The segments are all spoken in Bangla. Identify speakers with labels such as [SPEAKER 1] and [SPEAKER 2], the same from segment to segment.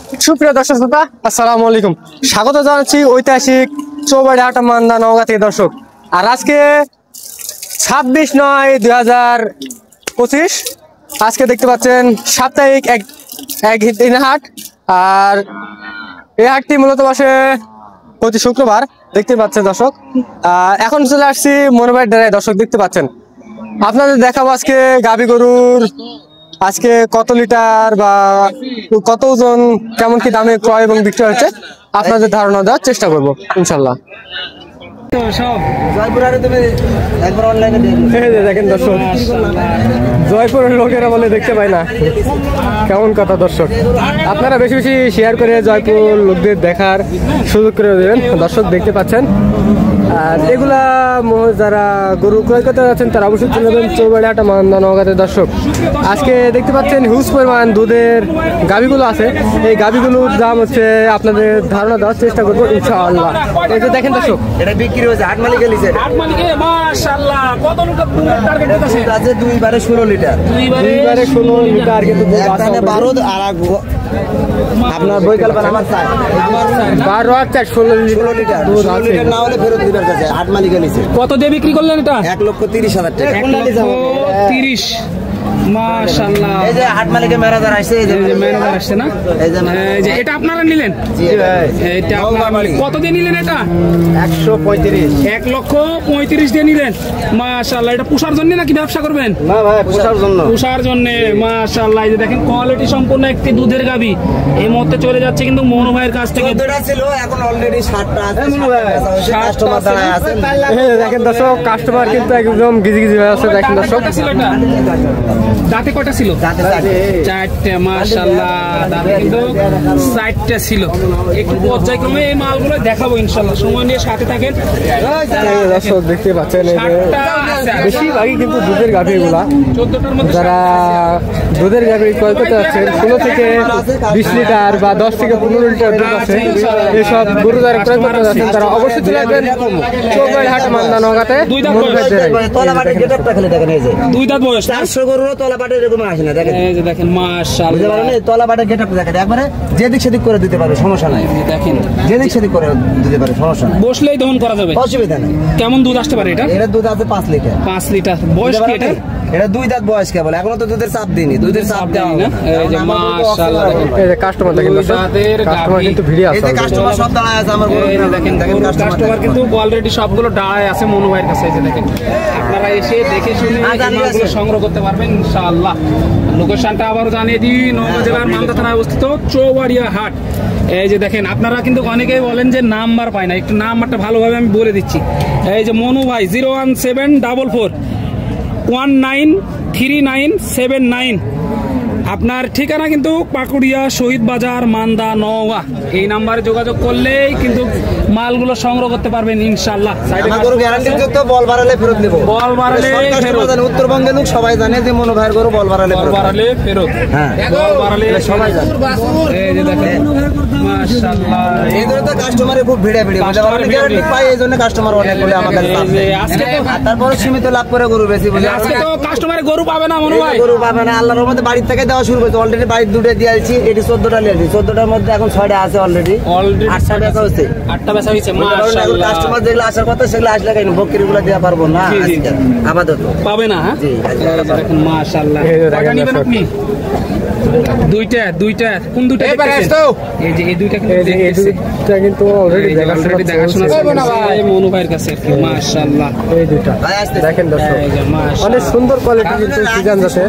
[SPEAKER 1] সুপ্রিয় দর্শক শ্রোতা, আসসালামু আলাইকুম। স্বাগত জানাচ্ছি ঐতিহাসিক চৌবাড়ি হাট মান্দা নওগাঁ থেকে দর্শক। আর আজকে 26/9/2025 আজকে দেখতে পাচ্ছেন সাপ্তাহিক এক দিনের হাট। আর এই হাটটি মূলত বসে প্রতি শুক্রবার, দেখতে পাচ্ছেন দর্শক। এখন চলে আসছি মনোভাইয়ের ডেরায় দর্শক, দেখতে পাচ্ছেন। আপনাদের দেখাবো আজকে গাভী গরুর আজকে কত লিটার বা কত ওজন, কেমন কি দামে ক্রয় এবং বিক্রি হচ্ছে আপনাদের ধারণা দেওয়ার চেষ্টা করবো ইনশাল্লাহ। দেখেন দর্শক, জয়পুরের লোকেরা বলে দেখতে পাই না, কেমন কথা দর্শক। আপনারা বেশি বেশি শেয়ার করে জয়পুর লোকদের দেখার সুযোগ করে দেবেন দর্শক, দেখতে পাচ্ছেন। আর এগুলা যারা গরু ক্রয় করতে যাচ্ছেন তারা অবশ্যই চলে যাবেন চৌবাড়ি হাট মান্দা নওগাঁতে দর্শক। আজকে দেখতে পাচ্ছেন হিউজ পরিমাণ দুধের গাভীগুলো আছে। এই গাভীগুলোর দাম হচ্ছে আপনাদের ধারণা দেওয়ার চেষ্টা করবো ইনশাআল্লাহ। এই যে দেখেন দর্শক, এটা বিক্রি হয়েছে হাট মালিকে লিখে, হাট মালিকে মাশাআল্লাহ কত লিটার টার্গেট আছে? আছে 2/16 লিটার, 2/16 লিটার, কিন্তু এখানে 12 আর আপনার বৈকালপান আমার চাই 12 আর 16 লিটার দুধ আছে। না হলে ফেরত দিবার কাছে হাট মালিকে লিখে। কত দিয়ে বিক্রি করলেন এটা? 1,30,000 টাকা। 1,30,000 মাশাআল্লাহ। এই যে হাট মালিকের ম্যানেজার আসছে, এই যে ম্যানেজার আসছে না, এই যে এটা আপনারা নিলেন? জি ভাই, এটা আপনারা কত দিয়ে নিলেন? এটা 135, 1,35,000 দিয়ে নিলেন। মাশাআল্লাহ। এটা পুষার জন্য নাকি ব্যবসা করবেন? না ভাই, পুষার জন্য। পুষার জন্য মাশাআল্লাহ। এই যে দেখেন কোয়ালিটি সম্পূর্ণ একটি দুধের গাভী এই মুহূর্তে চলে যাচ্ছে কিন্তু মনু ভাইয়ের কাছ থেকে। দুধটা ছিল, এখন অলরেডি 60টা আছে। কাস্টমার দাঁড়ায় আছে, এই দেখেন দর্শক, কাস্টমার কিন্তু একদম গিজি হয়ে আছে। দেখেন দর্শক, দাঁতে কয়টা ছিল? চারটে। মাশাআল্লাহ, দাঁতে কিন্তু 4টা ছিল। একটু পর্যায়ক্রমে এই মালগুলো দেখাবো ইনশাআল্লাহ, সময় নিয়ে সাথে থাকেন দর্শক। দেখতে পাচ্ছেন বেশিরভাগই কিন্তু দুধের গাভী গুলা, যারা দুধের গাভী ক্রয় করতে যাচ্ছেন 16 থেকে 20 লিটার বা 10 থেকে 15 লিটার দুধ আছে, এইসব গরু যারা ক্রয় করতে যাচ্ছেন তারা অবশ্যই চলে আসবেন চৌবাড়ি হাট মান্দা নওগাঁতে। দুই দাঁত বয়স, 400 গরুর তলাবাটে এরকম আসে না। দেখেন এই যে দেখেন মাশাআল্লাহ, তলাবাটে গেটআপ দেখেন, একবারে যেদিক সেদিক করে দিতে পারে, সমস্যা নাই। দেখেন যেদিক সেদিক করে দিতে পারে, সমস্যা নাই, বসলেই দহন করা যাবে, অসুবিধা নেই। কেমন দুধ আসতে পারে এটা? এটা দুধ আছে 5 লিটার। 5 লিটার বয়স কি এটা? এটা 2 দাঁত বয়স কেবল, এখনো তো দুধের চাপ দিইনি, দুধের চাপ দেই না। এই যে মাশাআল্লাহ, এই যে কাস্টমার দেখেন, কাস্টমার কিন্তু ভিড়ে আছে, এই যে কাস্টমার সব দাঁড়ায় আছে আমার গরু। দেখেন দেখেন কাস্টমার কিন্তু অলরেডি সবগুলো দাঁড়ায় আছে মনু ভাইয়ের কাছে। এই যে দেখেন, আপনারা এসে দেখে শুনে মালগুলো সংগ্রহ করতে পারবেন ইনশাআল্লাহ। লোকেশনটা আবারও জানিয়ে দিই, নওগাঁ জেলার মান্দা থানায় অবস্থিত চৌবাড়িয়া হাট। এই যে দেখেন, আপনারা কিন্তু অনেকেই বলেন যে নাম্বার পায় না, একটু নাম্বারটা ভালোভাবে আমি বলে দিচ্ছি। এই যে মনু ভাই 01744193979। আপনার ঠিকানা কিন্তু পাকুড়িয়া শহীদ বাজার মান্দা নওগাঁ। এই নাম্বারে যোগাযোগ করলেই কিন্তু মালগুলো সংগ্রহ করতে পারবেন ইনশাআল্লাহ। বল বাড়ালে ফেরত দেব, বল বাড়ালে ফেরত। উত্তরবঙ্গের লোক সবাই জানে যে মনো ভাইয়ের গরু বল বাড়ালে ফেরত। হ্যাঁ, বল বাড়ালে সবাই জানে। এই যে দেখেন মাশাআল্লাহ, এই ধরে তো কাস্টমারে খুব ভিড়ে গ্যারান্টি পাই, এইজন্য কাস্টমার অনেক বলে আমাদের কাছে। আজকে তো তারপরে সীমিত লাভ করে গরু বেশি বলে, আজকে তো কাস্টমারে গরু পাবে না মনো ভাই, গরু পাবে না। আল্লাহর রহমতে বাড়ি থেকে দেওয়া শুরু করেছে, অলরেডি বাড়ির দুটো দিয়েছি। এটি 14টা নিয়েছি, 14টার মধ্যে এখন 6টা আছে অলরেডি। 8টা বেচা হচ্ছে, 8টা বেচা হয়েছে মাশাআল্লাহ। কাস্টমার যেগুলো আসার কথা সেগুলো আসলে কেন বকরিগুলো দেওয়া পারবো না আজকে, আপাতত পাবে না। জি দেখেন মাশাআল্লাহ। কয়টা নেবেন আপনি? দুইটা। কোন দুইটা দেখতেছেন? এই যে এই দুইটা কিন্তু অলরেডি দেখাশোনা করবে না ভাই মনু ভাইয়ের কাছে মাশাআল্লাহ। এই দুইটা দেখেন দর্শক, অনেক সুন্দর কোয়ালিটি কিন্তু সিজন যাচ্ছে।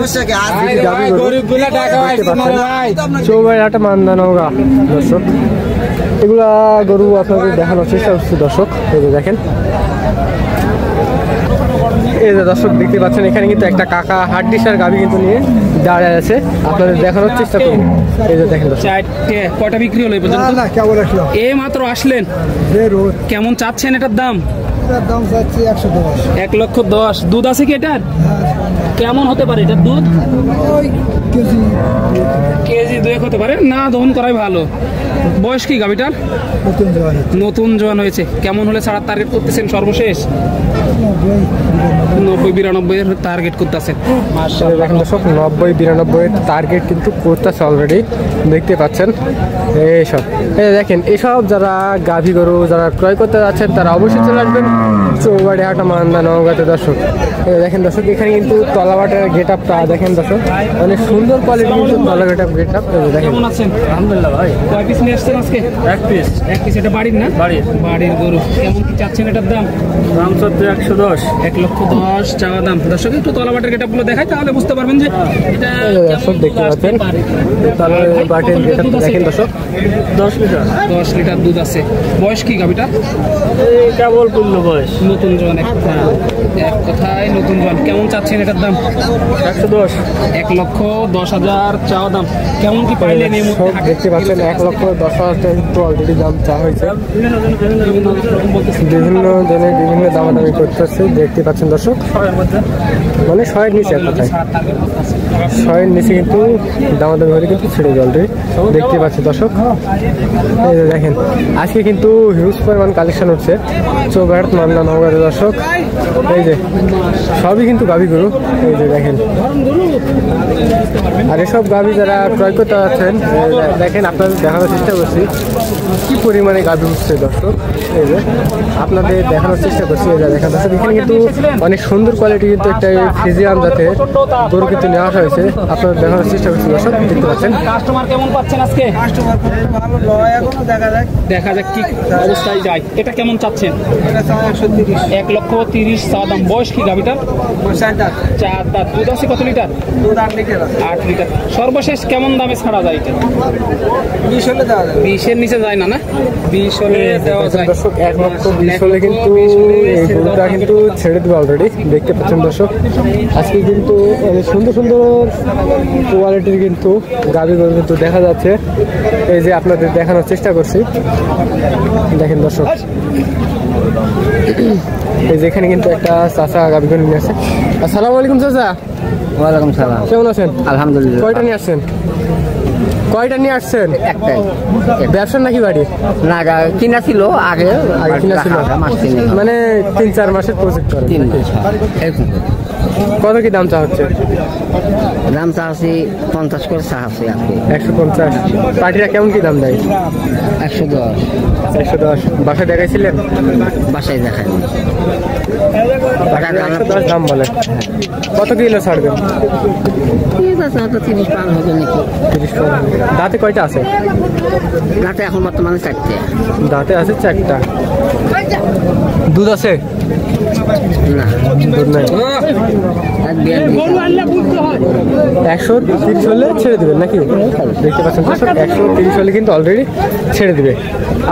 [SPEAKER 1] গরিবগুলো টাকা আইছে মনু ভাই, চৌবাড়ি হাট মান্দা নওগাঁ দর্শক। এগুলা গরু আপনাদের দেখানোর চেষ্টা করছি দর্শক। এই যে দেখেন, এই যে দর্শক দেখতে পাচ্ছেন, এখানে কিন্তু একটা কাকা হাড্ডিসার গাভী কিন্তু নিয়ে দাঁড়ায় আছে, আপনাদের দেখানোর চেষ্টা করুন। এই যে দেখেন 4টে। কয়টা বিক্রি হলো এই পর্যন্ত? না, কেবল আসলো, এই মাত্র আসলেন। কেমন চাচ্ছেন এটার দাম? এটার দাম চাচ্ছি 110। 1,10,000। দুধ আছে কি এটার? কেমন হতে পারে এটার দুধ?
[SPEAKER 2] কেজি 2 হতে পারে না, দহন করাই ভালো। বয়স কি গাভিটার? নতুন জোয়ান হয়েছে। কেমন হলে ছাড়ার টার্গেট করতেছেন সর্বশেষ? 90-92 এর টার্গেট করতেছেন।
[SPEAKER 1] দেখেন দর্শক 90-92 টার্গেট কিন্তু করতেছে অলরেডি, দেখতে পাচ্ছেন। এইসব দেখেন, এসব যারা গাভী গরু যারা ক্রয় করতে যাচ্ছেন তারা অবশ্যই চলে আসবেন চৌবাড়ি হাটা মান্দা নওগাঁতে। দর্শক দেখেন দর্শক, এখানে কিন্তু তলাবাটের গেট আপটা দেখেন দর্শক, অনেক সুন্দর কোয়ালিটি কিন্তু তলাবাট গেট আপ দেখেন।
[SPEAKER 2] কেমন আছেন? আলহামদুলিল্লাহ ভাই। কয় পিস নিয়ে আসছেন আজকে? এক পিস। এটা বাড়ির না? বাড়ির গরু। কেমন কি চাচ্ছেন এটার দাম?
[SPEAKER 3] দাম চলছে 110,
[SPEAKER 2] 1,10,000 চাওয়া দাম। দর্শক একটু তলাবাটের গেট আপগুলো দেখায়, তাহলে বুঝতে পারবেন যে এটা
[SPEAKER 1] দর্শক দেখতে পাচ্ছেন তলাবাটের গেট আপ দেখেন দর্শক।
[SPEAKER 3] 10 লিটার।
[SPEAKER 2] 10 লিটার দুধ আছে। বয়স কি গাভিটা?
[SPEAKER 3] এই কেবল পূর্ণ বয়স।
[SPEAKER 2] নতুন জোয়ান, এক কথায় নতুন জোয়ান। কেমন চাচ্ছেন এটার দাম?
[SPEAKER 3] 110,
[SPEAKER 2] 1,10,000 চাওয়া দাম। কেমন কি পাইলেন এই মুহূর্তে?
[SPEAKER 1] দেখতে পাচ্ছেন 1,10,000 কিন্তু অলরেডি দাম চাওয়া হয়েছে। বিভিন্ন জনের বিভিন্ন দামাদামি করতেছে, দেখতে পাচ্ছেন দর্শক। মানে 100-এর নিচে, এক কথায় 100-এর নিচে কিন্তু দামাদামি হলে কিন্তু ছেড়ে যায় অলরেডি, দেখতে পাচ্ছেন দর্শক। এই যে দেখেন, আজকে কিন্তু হিউজ পরিমাণ কালেকশন হচ্ছে চৌবাড়ি মান্দা নওগাঁতে দর্শক। এই যে সবই কিন্তু গাভী গরু, এই যে দেখেন। আর এসব গাভী যারা ক্রয় করতে যাচ্ছেন দেখেন, আপনাদের দেখানোর চেষ্টা করছি কি পরিমাণে গাভী উঠছে দর্শক। এই যে আপনাদের দেখানোর চেষ্টা করছি, এই যে দেখেন দর্শক, এখানে কিন্তু অনেক সুন্দর কোয়ালিটি কিন্তু একটা ফ্রিজিয়ান জাতের গরু কিন্তু নেওয়া আসা হয়েছে, আপনাদের দেখানোর চেষ্টা করছি দর্শক, দেখতে পাচ্ছেন।
[SPEAKER 2] কাস্টমার কেমন পাচ্ছেন আজকে?
[SPEAKER 4] কাস্টমার ভালো লয়, এখনো
[SPEAKER 2] দেখা যাক কি অবস্থায় যায়। এটা কেমন চাচ্ছেন? 1,30,000 চাওয়া দাম। বয়স কি গাভিটার?
[SPEAKER 4] 4 দাঁত।
[SPEAKER 2] 4 দাঁত। দুধ আছে কত লিটার?
[SPEAKER 4] দুধ 8 লিটার।
[SPEAKER 2] 8 লিটার। সর্বশেষ কেমন দামে ছাড়া যায় এটা?
[SPEAKER 4] 20 হলে দেওয়া যাবে।
[SPEAKER 2] 20-এর নিচে যায় না? না 20 হলে দেওয়া যায়।
[SPEAKER 1] দর্শক 1,20,000 হলে কিন্তু এই গরুটা কিন্তু ছেড়ে দেবে অলরেডি, দেখতে পাচ্ছেন দর্শক। আজকে কিন্তু সুন্দর সুন্দর কোয়ালিটির কিন্তু গাভী গরু কিন্তু দেখা যাচ্ছে, এই যে আপনাদের দেখানোর চেষ্টা করছি, দেখেন দর্শক। এই যে এখানে কিন্তু একটা চাচা গাভী গরু নিয়ে আছে। আসসালামু আলাইকুম চাচা।
[SPEAKER 3] ওয়ালাইকুম সালাম।
[SPEAKER 1] কেমন আছেন?
[SPEAKER 3] আলহামদুলিল্লাহ।
[SPEAKER 1] কয়টা নিয়ে আসছেন?
[SPEAKER 3] একটাই।
[SPEAKER 1] ব্যবসা নাকি বাড়ি?
[SPEAKER 3] না, কিনা ছিল আগে
[SPEAKER 1] কিনা ছিল,
[SPEAKER 3] মাস 3
[SPEAKER 1] মানে 3-4 মাসের প্রজেক্ট করে।
[SPEAKER 3] 3 মাস।
[SPEAKER 1] কত কি দাম চা হচ্ছে?
[SPEAKER 3] দাম চাচ্ছি 50 করে চাচ্ছি আপনি।
[SPEAKER 1] 150। পার্টিরা কেমন কি দাম দেয়?
[SPEAKER 3] 110।
[SPEAKER 1] 110 বাসায় দেখাইছিলেন?
[SPEAKER 3] বাসায় দেখায়
[SPEAKER 1] 110 দাম বলে। কত কিলো ছাড়বেন?
[SPEAKER 3] ঠিক আছে, 30 পার হবে নাকি?
[SPEAKER 1] 30 টাকা। দাঁতে কয়টা আছে?
[SPEAKER 3] দাঁতে এখন বর্তমানে 4টে।
[SPEAKER 1] দাঁতে আছে 4টা। দুধ আছে?
[SPEAKER 3] না,
[SPEAKER 1] দুধ নাই। 130 হলে ছেড়ে দিবেন নাকি? দেখতে পাচ্ছেন 130 হলে কিন্তু অলরেডি ছেড়ে দিবে।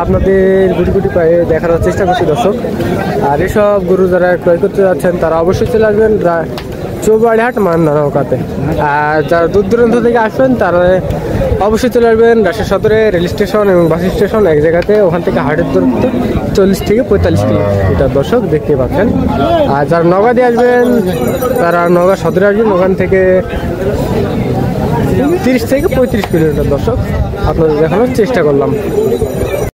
[SPEAKER 1] আপনাদের গুটি গুটি পায়ে দেখানোর চেষ্টা করছি দর্শক। আর এসব গরু যারা ক্রয় করতে যাচ্ছেন তারা অবশ্যই চলে আসবেন চৌবাড়ি হাট মান্দা নওগাঁতে। আর যারা দূর দূরান্ত থেকে আসবেন তারা অবশ্যই চলে আসবেন রাজশাহী সদরে রেল স্টেশন এবং বাস স্টেশন এক জায়গাতে, ওখান থেকে হাটের দূরত্ব 40 থেকে 45 কিলোমিটার দর্শক, দেখতে পাচ্ছেন। আর যারা নওগাঁ দিয়ে আসবেন তারা নওগাঁ সদরে আসবেন, ওখান থেকে 30 থেকে 35 কিলোমিটার দর্শক আপনাদের দেখানোর চেষ্টা করলাম।